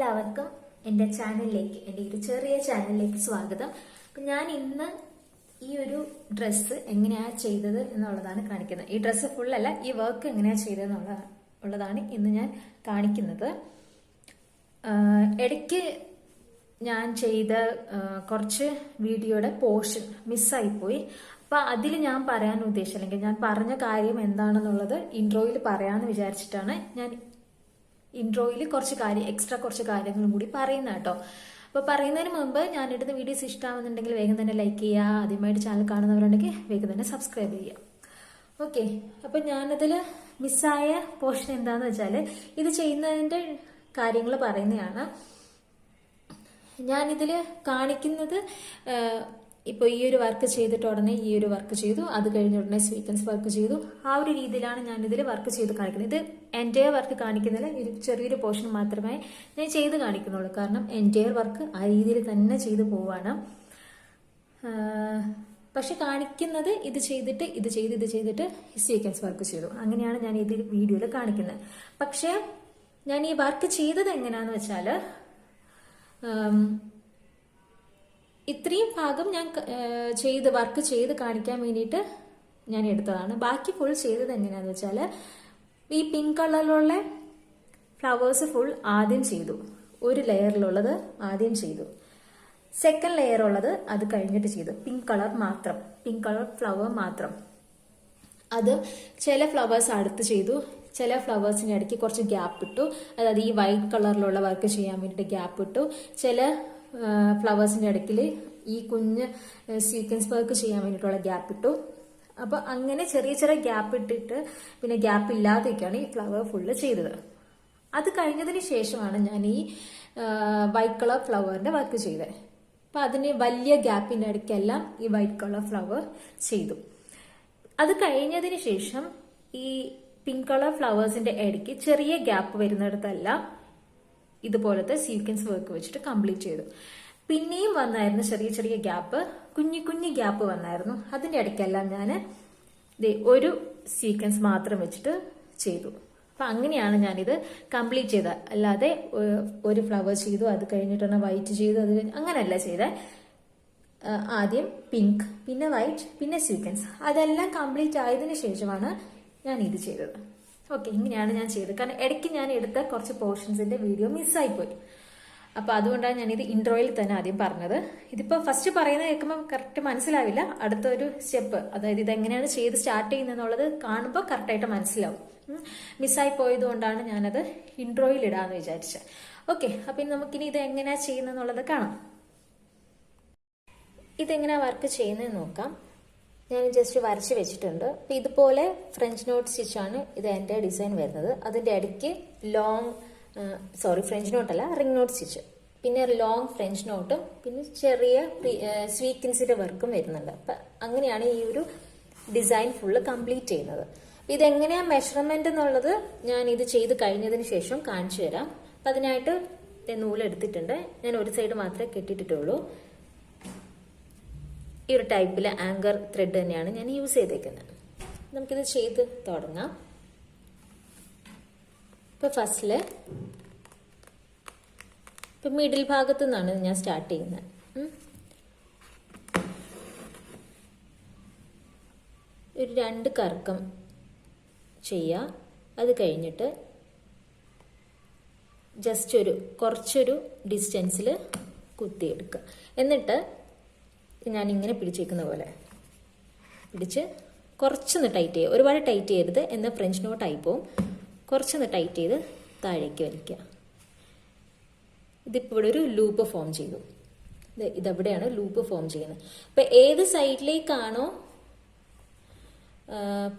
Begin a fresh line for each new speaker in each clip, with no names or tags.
എല്ലാവർക്കും എൻ്റെ ചാനലിലേക്ക്, എൻ്റെ ഒരു ചെറിയ ചാനലിലേക്ക് സ്വാഗതം. അപ്പം ഞാൻ ഇന്ന് ഈ ഒരു ഡ്രസ്സ് എങ്ങനെയാണ് ചെയ്തത് എന്നുള്ളതാണ് കാണിക്കുന്നത്. ഈ ഡ്രസ്സ് ഫുള്ളല്ല, ഈ വർക്ക് എങ്ങനെയാണ് ചെയ്തതെന്നുള്ളതാണ് ഇന്ന് ഞാൻ കാണിക്കുന്നത്. ഇടയ്ക്ക് ഞാൻ ചെയ്ത കുറച്ച് വീഡിയോയുടെ പോർഷൻ മിസ്സായിപ്പോയി. അപ്പം അതിൽ ഞാൻ പറയാൻ ഉദ്ദേശിച്ച, അല്ലെങ്കിൽ ഞാൻ പറഞ്ഞ കാര്യം എന്താണെന്നുള്ളത് ഇൻട്രോയിൽ പറയാമെന്ന് വിചാരിച്ചിട്ടാണ് ഞാൻ ഇൻട്രോയിൽ എക്സ്ട്രാ കുറച്ച് കാര്യങ്ങളും കൂടി പറയുന്ന കേട്ടോ. അപ്പോൾ പറയുന്നതിന് മുമ്പ് ഞാൻ ഇടുന്ന വീഡിയോസ് ഇഷ്ടമാവുന്നുണ്ടെങ്കിൽ വേഗം തന്നെ ലൈക്ക് ചെയ്യുക. ആദ്യമായിട്ട് ചാനൽ കാണുന്നവരുണ്ടെങ്കിൽ വേഗം തന്നെ സബ്സ്ക്രൈബ് ചെയ്യുക. ഓക്കെ, അപ്പം ഞാനതിൽ മിസ്സായ പോർഷൻ എന്താണെന്ന് വെച്ചാൽ, ഇത് ചെയ്യുന്നതിൻ്റെ കാര്യങ്ങൾ പറയുന്നതാണ്. ഞാനിതിൽ കാണിക്കുന്നത്, ഇപ്പോൾ ഈ ഒരു വർക്ക് ചെയ്തിട്ട് ഉടനെ ഈ ഒരു വർക്ക് ചെയ്തു, അത് കഴിഞ്ഞ ഉടനെ സ്വീക്വൻസ് വർക്ക് ചെയ്തു. ആ ഒരു രീതിയിലാണ് ഞാനിതിൽ വർക്ക് ചെയ്ത് കാണിക്കുന്നത്. ഇത് എൻ്റെ വർക്ക് കാണിക്കുന്നില്ല, ഒരു ചെറിയൊരു പോർഷൻ മാത്രമേ ഞാൻ ചെയ്ത് കാണിക്കുന്നുള്ളൂ. കാരണം എൻ്റെ വർക്ക് ആ രീതിയിൽ തന്നെ ചെയ്തു പോവാണ്. പക്ഷെ കാണിക്കുന്നത് ഇത് ചെയ്തിട്ട് സ്വീക്വൻസ് വർക്ക് ചെയ്തു. അങ്ങനെയാണ് ഞാൻ ഇത് വീഡിയോയിൽ കാണിക്കുന്നത്. പക്ഷെ ഞാൻ ഈ വർക്ക് ചെയ്തത് എങ്ങനെയാന്ന് വെച്ചാൽ, ഇത്രയും ഭാഗം ഞാൻ വർക്ക് ചെയ്ത് കാണിക്കാൻ വേണ്ടിയിട്ട് ഞാൻ എടുത്തതാണ്. ബാക്കി ഫുൾ ചെയ്തത് എങ്ങനെയാണെന്ന് വെച്ചാൽ, ഈ പിങ്ക് കളറിലുള്ള ഫ്ലവേഴ്സ് ഫുൾ ആദ്യം ചെയ്തു. ഒരു ലെയറിലുള്ളത് ആദ്യം ചെയ്തു. സെക്കൻഡ് ലെയർ ഉള്ളത് അത് കഴിഞ്ഞിട്ട് ചെയ്തു. പിങ്ക് കളർ ഫ്ലവർ മാത്രം. അത് ചില ഫ്ലവേഴ്സ് അടുത്ത് ചെയ്തു, ചില ഫ്ലവേഴ്സിന് ഇടയ്ക്ക് കുറച്ച് ഗ്യാപ്പ് ഇട്ടു. അതായത് ഈ വൈറ്റ് കളറിലുള്ള വർക്ക് ചെയ്യാൻ വേണ്ടിയിട്ട് ഗ്യാപ്പ് ഇട്ടു. ചില ഫ്ലവേഴ്സിൻ്റെ ഇടയ്ക്കിൽ ഈ കുഞ്ഞ് സ്വീക്വൻസ് വർക്ക് ചെയ്യാൻ വേണ്ടിയിട്ടുള്ള ഗ്യാപ്പ് ഇട്ടു. അപ്പോൾ അങ്ങനെ ചെറിയ ചെറിയ ഗ്യാപ്പ് ഇട്ടിട്ട് പിന്നെ ഗ്യാപ്പ് ഇല്ലാതെയൊക്കെയാണ് ഈ ഫ്ലവർ ഫുള്ള് ചെയ്തത്. അത് കഴിഞ്ഞതിന് ശേഷമാണ് ഞാൻ ഈ വൈറ്റ് കളർ ഫ്ലവറിൻ്റെ വർക്ക് ചെയ്തത്. അപ്പം അതിന് വലിയ ഗ്യാപ്പിൻ്റെ ഇടയ്ക്കെല്ലാം ഈ വൈറ്റ് കളർ ഫ്ലവർ ചെയ്തു. അത് കഴിഞ്ഞതിന് ശേഷം ഈ പിങ്ക് കളർ ഫ്ലവേഴ്സിൻ്റെ ഇടയ്ക്ക് ചെറിയ ഗ്യാപ്പ് വരുന്നിടത്തെല്ലാം ഇതുപോലത്തെ സീക്വൻസ് വർക്ക് വെച്ചിട്ട് കംപ്ലീറ്റ് ചെയ്തു. പിന്നെയും വന്നായിരുന്നു ചെറിയ ചെറിയ ഗ്യാപ്പ്, കുഞ്ഞു ഗ്യാപ്പ് വന്നായിരുന്നു. അതിൻ്റെ ഇടയ്ക്കെല്ലാം ഞാൻ ഒരു സീക്വൻസ് മാത്രം വെച്ചിട്ട് ചെയ്തു. അപ്പം അങ്ങനെയാണ് ഞാനിത് കംപ്ലീറ്റ് ചെയ്തത്. അല്ലാതെ ഒരു ഫ്ലവർ ചെയ്തു, അത് കഴിഞ്ഞിട്ടാണ് വൈറ്റ് ചെയ്തു, അത് അങ്ങനെയല്ല ചെയ്തത്. ആദ്യം പിങ്ക്, പിന്നെ വൈറ്റ്, പിന്നെ സീക്വൻസ്, അതെല്ലാം കംപ്ലീറ്റ് ആയതിനു ശേഷമാണ് ഞാൻ ഇത് ചെയ്തത്. ഓക്കെ, ഇങ്ങനെയാണ് ഞാൻ ചെയ്തത്. കാരണം ഇടയ്ക്ക് ഞാൻ എടുത്ത കുറച്ച് പോർഷൻസിന്റെ വീഡിയോ മിസ്സായിപ്പോയി. അപ്പോൾ അതുകൊണ്ടാണ് ഞാനിത് ഇൻട്രോയിൽ തന്നെ ആദ്യം പറഞ്ഞത്. ഇതിപ്പോൾ ഫസ്റ്റ് പറയുന്നത് കേൾക്കുമ്പോൾ കറക്റ്റ് മനസ്സിലാവില്ല. അടുത്തൊരു സ്റ്റെപ്പ്, അതായത് ഇതെങ്ങനെയാണ് ചെയ്ത് സ്റ്റാർട്ട് ചെയ്യുന്നതെന്നുള്ളത് കാണുമ്പോൾ കറക്റ്റായിട്ട് മനസ്സിലാവും. മിസ്സായി പോയത് കൊണ്ടാണ് ഞാനത് ഇൻട്രോയിൽ ഇടാമെന്ന് വിചാരിച്ചത്. ഓക്കെ, അപ്പം നമുക്കിനി ഇത് എങ്ങനെയാണ് ചെയ്യുന്നതെന്നുള്ളത് കാണാം. ഇതെങ്ങനെയാണ് വർക്ക് ചെയ്യുന്നതെന്ന് നോക്കാം. ഞാൻ ജസ്റ്റ് വരച്ച് വെച്ചിട്ടുണ്ട്. അപ്പം ഇതുപോലെ ഫ്രഞ്ച് നോട്ട് സ്റ്റിച്ചാണ് ഇത് എൻ്റെ ഡിസൈൻ വരുന്നത്. അതിൻ്റെ ഇടയ്ക്ക് ഫ്രഞ്ച് നോട്ടല്ല, റിംഗ് നോട്ട് സ്റ്റിച്ച്, പിന്നെ ലോങ് ഫ്രഞ്ച് നോട്ടും പിന്നെ ചെറിയ സ്വീക്വൻസിൻ്റെ വർക്കും വരുന്നുണ്ട്. അപ്പം അങ്ങനെയാണ് ഈ ഒരു ഡിസൈൻ ഫുള്ള് കംപ്ലീറ്റ് ചെയ്യുന്നത്. ഇതെങ്ങനെയാണ് മെഷർമെന്റ് എന്നുള്ളത് ഞാൻ ഇത് ചെയ്ത് കഴിഞ്ഞതിന് ശേഷം കാണിച്ചു തരാം. അപ്പം അതിനായിട്ട് നൂലെടുത്തിട്ടുണ്ട്. ഞാൻ ഒരു സൈഡ് മാത്രമേ കെട്ടിയിട്ടുള്ളൂ. ഈ ഒരു ടൈപ്പിൽ ആങ്കർ ത്രെഡ് തന്നെയാണ് ഞാൻ യൂസ് ചെയ്തേക്കുന്നത്. നമുക്കിത് ചെയ്ത് തുടങ്ങാം. ഇപ്പം ഫസ്റ്റില് ഇപ്പം മിഡിൽ ഭാഗത്തു നിന്നാണ് ഞാൻ സ്റ്റാർട്ട് ചെയ്യുന്നത്. ഒരു 2 കറക്കം ചെയ്യുക. അത് കഴിഞ്ഞിട്ട് ജസ്റ്റ് കുറച്ചൊരു ഡിസ്റ്റൻസിൽ കുത്തിയെടുക്കുക. എന്നിട്ട് ഞാൻ ഇങ്ങനെ പിടിച്ചേക്കുന്ന പോലെ പിടിച്ച് കുറച്ചൊന്ന് ടൈറ്റ് ചെയ്യുക. ഒരുപാട് ടൈറ്റ് ചെയ്യരുത്, എന്നാൽ ഫ്രഞ്ച് നോട്ടായി പോവും. കുറച്ചൊന്ന് ടൈറ്റ് ചെയ്ത് താഴേക്ക് വലിക്കുക. ഇതിപ്പോൾ ഇവിടെ ഒരു ലൂപ്പ് ഫോം ചെയ്തു. ഇതെവിടെയാണ് ലൂപ്പ് ഫോം ചെയ്യുന്നത്. അപ്പം ഏത് സൈഡിലേക്കാണോ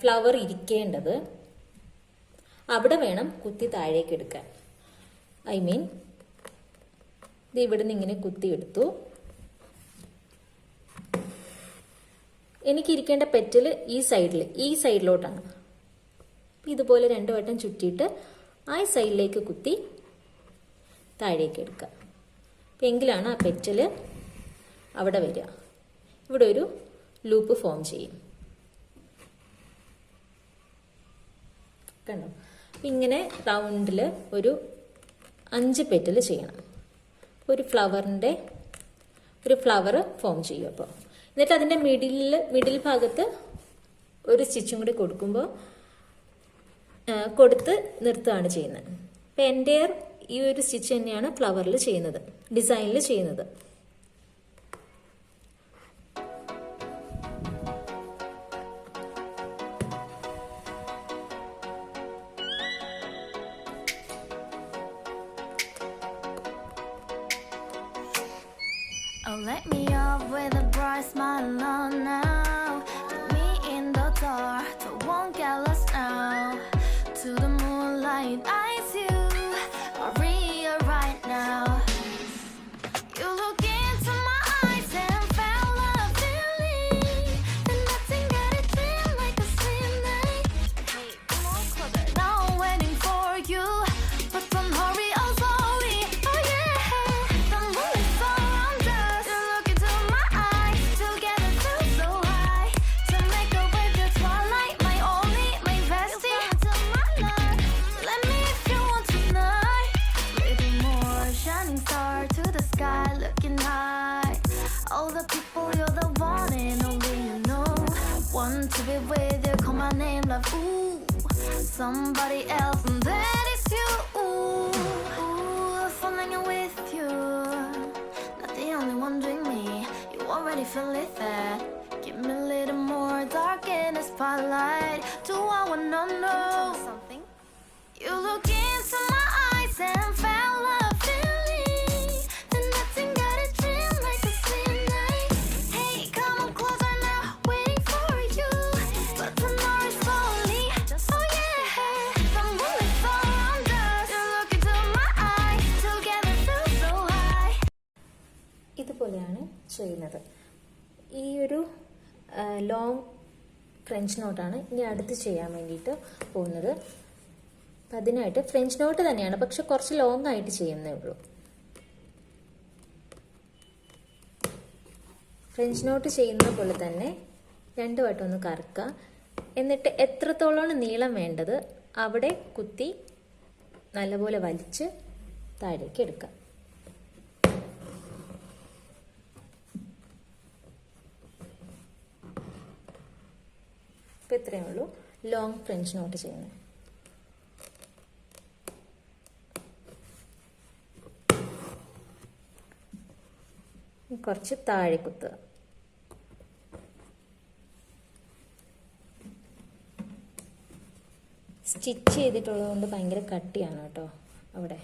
ഫ്ലവർ ഇരിക്കേണ്ടത് അവിടെ വേണം കുത്തി താഴേക്ക് എടുക്കാൻ. ഇത് ഇവിടെ നിന്ന് ഇങ്ങനെ കുത്തി എടുത്തു. എനിക്ക് ഇരിക്കേണ്ട പെറ്റൽ ഈ സൈഡിലോട്ടാണ്. ഇതുപോലെ 2 വട്ടം ചുറ്റിയിട്ട് ആ സൈഡിലേക്ക് കുത്തി താഴേക്ക് എടുക്കുക. എങ്കിലാണ് ആ പെറ്റൽ അവിടെ വരിക. ഇവിടെ ഒരു ലൂപ്പ് ഫോം ചെയ്യും. കണ്ടോ? ഇങ്ങനെ റൗണ്ടിൽ ഒരു 5 പെറ്റൽ ചെയ്യണം. ഒരു ഫ്ലവർ ഫോം ചെയ്യും. അപ്പോൾ എന്നിട്ട് അതിൻ്റെ മിഡിൽ ഭാഗത്ത് ഒരു സ്റ്റിച്ചും കൂടി കൊടുത്ത് നിർത്തുകയാണ് ചെയ്യുന്നത്. അപ്പം എൻ്റെ ഈ ഒരു സ്റ്റിച്ച് തന്നെയാണ് ഫ്ലവറിൽ ചെയ്യുന്നത്, ഡിസൈനിൽ ചെയ്യുന്നത്.
Oh, let me up with a bright smile on now. Put me in the dark, so won't get lost now. To the moonlight, eyes you are real right now. You look into my eyes and felt a feeling that nothing got it feel like a slim night. Hey, come on closer. Now I'm waiting for you, but don't hurry, oh slowly. Oh yeah, the moonlight's around us. You look into my eyes, together feel so high. To make a way through twilight, my only, my bestie. You fall into my life. Let me if you want tonight. Little more shining star to the sky, looking high. All the people, you're the one and only you know. Want to be with you, call my name, love. Ooh, somebody else, and that is you. Ooh, falling in with you. Not the only one doing me. You already feel it there. Give me a little more dark in the spotlight. Do I wanna know something? You look into my eyes and felt a feeling that nothing got it feel like a slim night. Hey, come on closer now, waiting for you, but tomorrow is slowly. Oh yeah, the moonlight's around us. You look into my eyes, together feel so high.
ഇതുപോലെയാണ് ചെയ്യുന്നത്. ഈ ഒരു long French നോട്ടാണ് ഇനി അടുത്ത് ചെയ്യാൻ വേണ്ടിയിട്ട് പോകുന്നത്. അപ്പം അതിനായിട്ട് ഫ്രഞ്ച് നോട്ട് തന്നെയാണ്, പക്ഷെ കുറച്ച് ലോങ് ആയിട്ട് ചെയ്യുന്നേ ഉള്ളൂ. ഫ്രഞ്ച് നോട്ട് ചെയ്യുന്ന പോലെ തന്നെ 2 വട്ടം ഒന്ന് കറക്കുക. എന്നിട്ട് എത്രത്തോളമാണ് നീളം വേണ്ടത് അവിടെ കുത്തി നല്ലപോലെ വലിച്ച് താഴേക്ക് എടുക്കുക. ഇപ്പം ഇത്രയേ ഉള്ളൂ ലോങ് ഫ്രഞ്ച് നോട്ട് ചെയ്യുന്നത്. കുറച്ച് താഴെ കുത്തുക. സ്റ്റിച്ച് ചെയ്തിട്ടുള്ളത് കൊണ്ട് ഭയങ്കര കട്ടിയാണ് കേട്ടോ. അവിടെ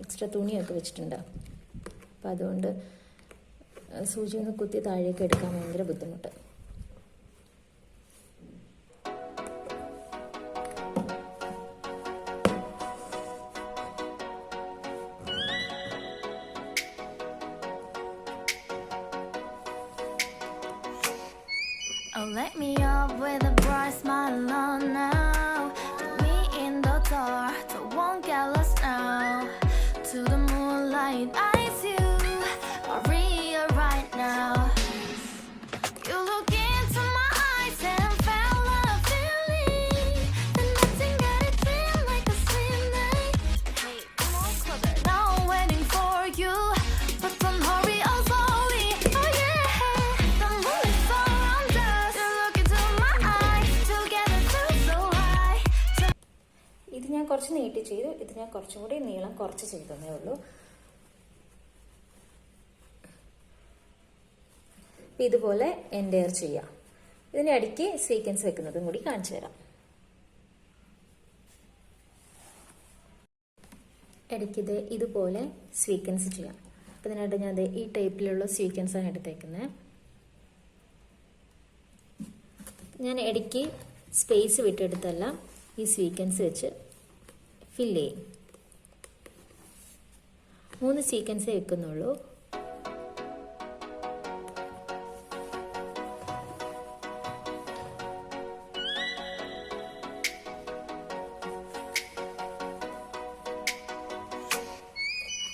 എക്സ്ട്രാ തുണിയൊക്കെ വെച്ചിട്ടുണ്ട്. അപ്പം അതുകൊണ്ട് സൂചി ഒന്ന് കുത്തി താഴേക്ക് എടുക്കാൻ ഭയങ്കര ബുദ്ധിമുട്ട്.
Oh, let me up with a bright smile on now. Put me in the dark, so won't get lost now. To the moonlight, eyes you are real right now. You look into my eyes and felt a feeling that nothing got it feel like a slim night. Hey, come on closer. Now I'm waiting for you, but don't hurry, oh slowly. Oh yeah, the moonlight's around us. You look into my eyes, together feel so high.
ഇത് ഞാൻ കുറച്ച് നീട്ടി ചെയ്തു. ഇത് ഞാൻ കുറച്ചും കൂടി നീളം കുറച്ച് ചെയ്തതേ ഉള്ളൂ. ഇതുപോലെ എൻഡെയർ ചെയ്യാം. ഇതിൻ്റെ ഇടയ്ക്ക് സീക്വൻസ് വെക്കുന്നതും കൂടി കാണിച്ചു തരാം. ഇടയ്ക്ക് ഇതുപോലെ സീക്വൻസ് ചെയ്യാം. അപ്പം ഇതിനായിട്ട് ഞാൻ ഈ ടൈപ്പിലുള്ള സീക്വൻസാണ് എടുത്തേക്കുന്നത്. ഞാൻ ഇടയ്ക്ക് സ്പേസ് വിട്ടെടുത്തെല്ലാം ഈ സീക്വൻസ് വെച്ച് ഫില്ല് ചെയ്യും. 3 സീക്വൻസേ വെക്കുന്നുള്ളൂ.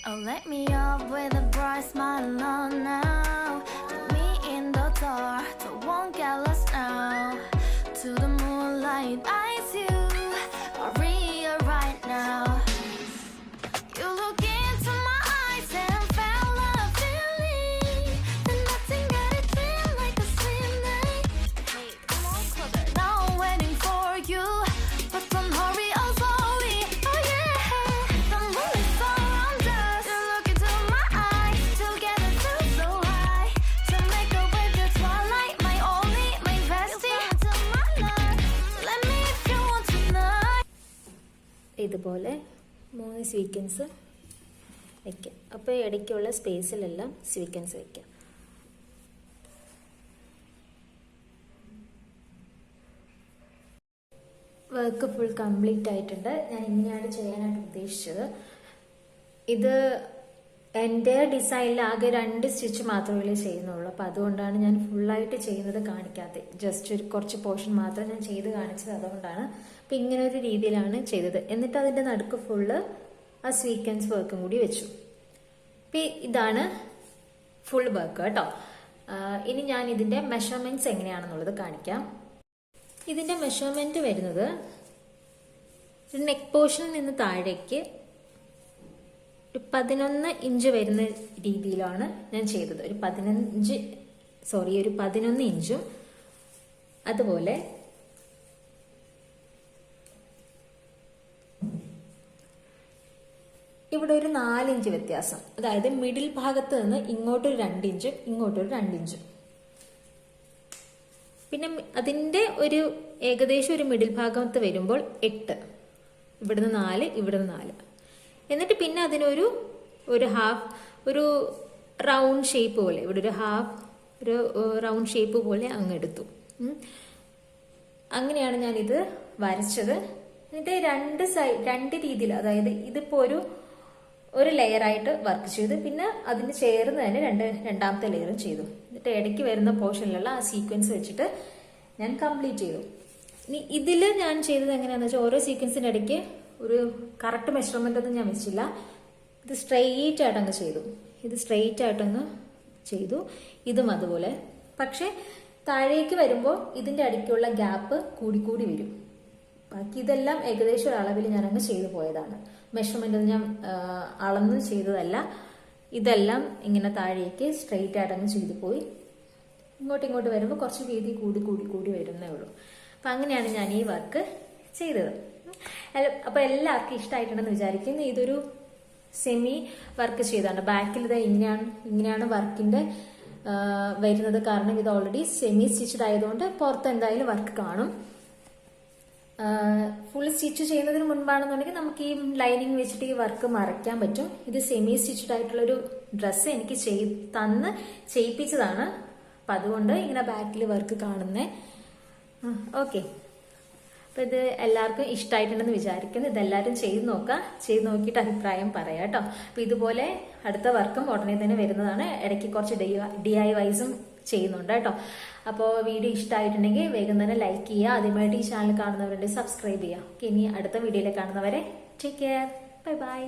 Oh, let me up with a bright smile on now. Put me in the dark, so won't get lost now. To the moonlight, eyes you are real right now. You look
ഇതുപോലെ 3 sequence വയ്ക്കാം. അപ്പോൾ ഇടയ്ക്കുള്ള സ്പേസിലെല്ലാം sequence വയ്ക്കാം. Work full complete ആയിട്ടുണ്ട്. ഞാൻ ഇങ്ങനെയാണ് ചെയ്യാനായിട്ട് ഉദ്ദേശിച്ചത്. ഇത് എൻ്റെ ഡിസൈനിൽ ആകെ 2 സ്റ്റിച്ച് മാത്രമേ ചെയ്യുന്നുള്ളൂ. അപ്പോൾ അതുകൊണ്ടാണ് ഞാൻ ഫുള്ളായിട്ട് ചെയ്യുന്നത് കാണിക്കാത്തത്. ജസ്റ്റ് ഒരു കുറച്ച് പോർഷൻ മാത്രം ഞാൻ ചെയ്ത് കാണിച്ചത് അതുകൊണ്ടാണ്. അപ്പം ഇങ്ങനെ ഒരു രീതിയിലാണ് ചെയ്തത്. എന്നിട്ട് അതിൻ്റെ നടുക്ക് ഫുള്ള് ആ സ്വീക്വൻസ് വർക്കും കൂടി വെച്ചു. അപ്പം ഇതാണ് ഫുൾ വർക്ക് കേട്ടോ. ഇനി ഞാൻ ഇതിൻ്റെ മെഷർമെൻറ്റ്സ് എങ്ങനെയാണെന്നുള്ളത് കാണിക്കാം. ഇതിൻ്റെ മെഷർമെൻറ്റ് വരുന്നത് നെക്ക് പോർഷനിൽ നിന്ന് താഴേക്ക് 11 ഇഞ്ച് വരുന്ന രീതിയിലാണ് ഞാൻ ചെയ്തത്. ഒരു 11 ഇഞ്ചും അതുപോലെ ഇവിടെ ഒരു 4 ഇഞ്ച് വ്യത്യാസം. അതായത് മിഡിൽ ഭാഗത്ത് നിന്ന് ഇങ്ങോട്ടൊരു 2 ഇഞ്ചും ഇങ്ങോട്ടൊരു 2 ഇഞ്ചും. പിന്നെ അതിൻ്റെ ഒരു ഏകദേശം ഒരു മിഡിൽ ഭാഗത്ത് വരുമ്പോൾ 8, ഇവിടുന്ന് 4, ഇവിടുന്ന് 4. എന്നിട്ട് പിന്നെ അതിനൊരു ഒരു റൗണ്ട് ഷേപ്പ് പോലെ, ഇവിടെ ഒരു റൗണ്ട് ഷേപ്പ് പോലെ അങ്ങ് എടുത്തു. അങ്ങനെയാണ് ഞാനിത് വരച്ചത്. എന്നിട്ട് 2 രീതിയിൽ, അതായത് ഇതിപ്പോൾ ഒരു ലെയറായിട്ട് വർക്ക് ചെയ്തു. പിന്നെ അതിന് ചേർന്ന് തന്നെ രണ്ടാമത്തെ ലെയറും ചെയ്തു. എന്നിട്ട് ഇടയ്ക്ക് വരുന്ന പോർഷനിലുള്ള ആ സീക്വൻസ് വെച്ചിട്ട് ഞാൻ കംപ്ലീറ്റ് ചെയ്തു. ഇനി ഇതിൽ ഞാൻ ചെയ്തത് എങ്ങനെയാണെന്ന് വെച്ചാൽ ഓരോ സീക്വൻസിൻ്റെ ഇടയ്ക്ക് ഒരു കറക്റ്റ് മെഷർമെൻ്റ് ഒന്നും ഞാൻ വെച്ചില്ല. ഇത് സ്ട്രെയിറ്റ് ആയിട്ടങ്ങ് ചെയ്തു. ഇതും അതുപോലെ. പക്ഷെ താഴേക്ക് വരുമ്പോൾ ഇതിൻ്റെ ഇടയ്ക്കുള്ള ഗ്യാപ്പ് കൂടി വരും. ബാക്കി ഇതെല്ലാം ഏകദേശം ഒരു അളവിൽ ഞാനങ്ങ് ചെയ്തു പോയതാണ്. മെഷർമെൻ്റ് ഒന്നും ഞാൻ അളന്ന് ചെയ്തതല്ല. ഇതെല്ലാം ഇങ്ങനെ താഴേക്ക് സ്ട്രെയിറ്റ് ആയിട്ടങ്ങ് ചെയ്തു പോയി. ഇങ്ങോട്ട് വരുമ്പോൾ കുറച്ച് വീതി കൂടി വരുന്നേ ഉള്ളൂ. അപ്പം അങ്ങനെയാണ് ഞാൻ ഈ വർക്ക് ചെയ്തത്. അപ്പോൾ എല്ലാവർക്കും ഇഷ്ടമായിട്ടുണ്ടെന്ന് വിചാരിക്കുന്നു. ഇതൊരു സെമി വർക്ക് ചെയ്താണ്. ബാക്കിൽ ഇത് ഇങ്ങനെയാണ് വർക്കിൻ്റെ വരുന്നത്. കാരണം ഇത് ഓൾറെഡി സെമി സ്റ്റിച്ചഡ് ആയതുകൊണ്ട് പുറത്ത് എന്തായാലും വർക്ക് കാണും. ഫുൾ സ്റ്റിച്ച് ചെയ്യുന്നതിന് മുൻപാണെന്നുണ്ടെങ്കിൽ നമുക്ക് ഈ ലൈനിങ് വെച്ചിട്ട് ഈ വർക്ക് മറയ്ക്കാൻ പറ്റും. ഇത് സെമി സ്റ്റിച്ചഡ് ആയിട്ടുള്ളൊരു ഡ്രസ്സ് എനിക്ക് ചെയ്യിപ്പിച്ചതാണ്. അപ്പം അതുകൊണ്ട് ഇങ്ങനെ ബാക്കിൽ വർക്ക് കാണുന്നേ. ഓക്കെ, അപ്പം ഇത് എല്ലാവർക്കും ഇഷ്ടമായിട്ടുണ്ടെന്ന് വിചാരിക്കുന്നു. ഇതെല്ലാവരും ചെയ്ത് നോക്കിയിട്ട് അഭിപ്രായം പറയാം കേട്ടോ. അപ്പം ഇതുപോലെ അടുത്ത വർക്കും ഉടനെ തന്നെ വരുന്നതാണ്. ഇടയ്ക്ക് കുറച്ച് DIYസും ചെയ്യുന്നുണ്ട് കേട്ടോ. അപ്പോൾ വീഡിയോ ഇഷ്ടമായിട്ടുണ്ടെങ്കിൽ വേഗം തന്നെ ലൈക്ക് ചെയ്യുക. ആദ്യമായിട്ട് ഈ ചാനൽ കാണുന്നവരുണ്ടെങ്കിൽ സബ്സ്ക്രൈബ് ചെയ്യുക. ഓക്കെ, ഇനി അടുത്ത വീഡിയോയിൽ കാണുന്നവരെ ടേക്ക് കെയർ. ബൈ.